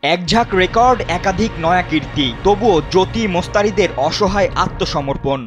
এক ঝাঁক রেকর্ড, একাধিক নয়া কীর্তি, তবুও জ্যোতি মোস্তারিদের অসহায় আত্মসমর্পণ।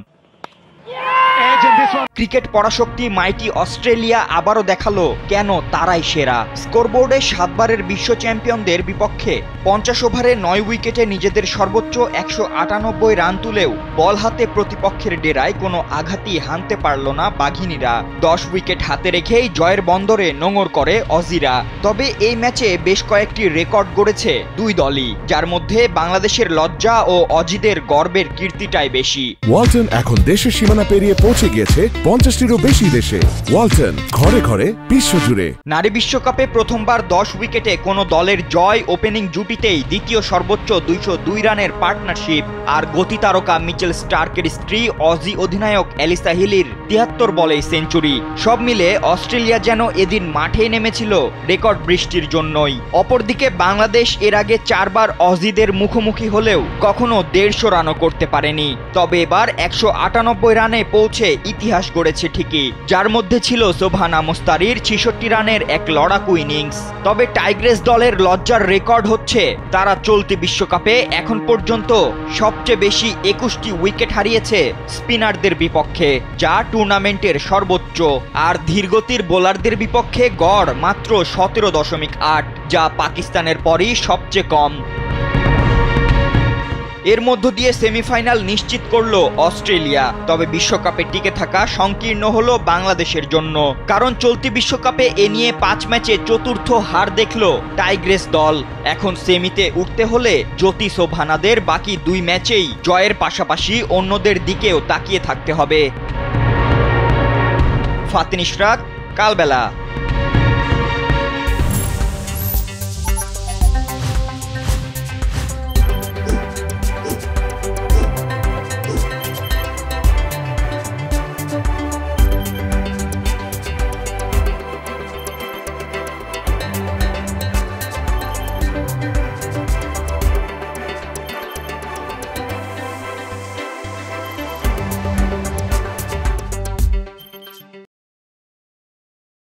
ক্রিকেট পরাশক্তি মাইটি অস্ট্রেলিয়া আবারও দেখালো কেন তারাই সেরা। স্কোরবোর্ডে 7 বারের বিশ্ব চ্যাম্পিয়নদের বিপক্ষে 50 ওভারে 9 উইকেটে নিজেদের সর্বোচ্চ 198 রান তুলেও বল হাতে প্রতিপক্ষের ডেরায় কোনো আঘাতই হানতে পারল না বাঘিনীরা। 10 উইকেট হাতে রেখেই জয়ের বন্দরে নোঙর করে অজিরা। তবে এই ম্যাচে বেশ কয়েকটি রেকর্ড গড়েছে দুই দলই, যার মধ্যে বাংলাদেশের লজ্জা ও অজিদের গর্বের কীর্তিটাই বেশি। ওয়ালটন এখন দেশের সীমানা পেরিয়ে পৌঁছে গিয়েছে 50টিরও বেশি দেশে। ওয়ালটন, ঘরে ঘরে বিশ্বজুড়ে। নারী বিশ্বকাপে প্রথমবার 10 উইকেটে কোনো দলের জয় ওপেনিং জুটিতেই দ্বিতীয় সর্বোচ্চ 202 রানের পার্টনারশিপ। আর গতি তারকা মিচেল স্টার্কের স্ত্রী অজি অধিনায়ক অ্যালিসা হিলির 73 বলেই সেঞ্চুরি। সব মিলে অস্ট্রেলিয়া যেন এদিন মাঠে নেমেছিল রেকর্ড বৃষ্টির জন্যই। অপরদিকে বাংলাদেশ এর আগে 4 বার অজিদের মুখোমুখি হলেও কখনো 150 রানও করতে পারেনি। তবে এবার 198 রানে পৌঁছে ইতিহাস গড়েছে ঠিকই, যার মধ্যে ছিল সোবহানা মোস্তারির 66 রানের এক লড়াকু ইনিংস। তবে টাইগ্রেস দলের লজ্জার রেকর্ড হচ্ছে তারা চলতি বিশ্বকাপে এখন পর্যন্ত সবচেয়ে বেশি 21টি উইকেট হারিয়েছে স্পিনারদের বিপক্ষে, যা টুর্নামেন্টের সর্বোচ্চ। আর ধীরগতির বোলারদের বিপক্ষে গড় মাত্র 17.8, যা পাকিস্তানের পরই সবচেয়ে কম। এর মধ্য দিয়ে সেমিফাইনাল নিশ্চিত করল অস্ট্রেলিয়া। তবে বিশ্বকাপে টিকে থাকা সংকীর্ণ হলো বাংলাদেশের জন্য, কারণ চলতি বিশ্বকাপে এ নিয়ে 5 ম্যাচে চতুর্থ হার দেখল টাইগ্রেস দল। এখন সেমিতে উঠতে হলে জ্যোতি সোবহানাদের বাকি 2 ম্যাচেই জয়ের পাশাপাশি অন্যদের দিকেও তাকিয়ে থাকতে হবে। ফাতিন ইশরাক, কালবেলা।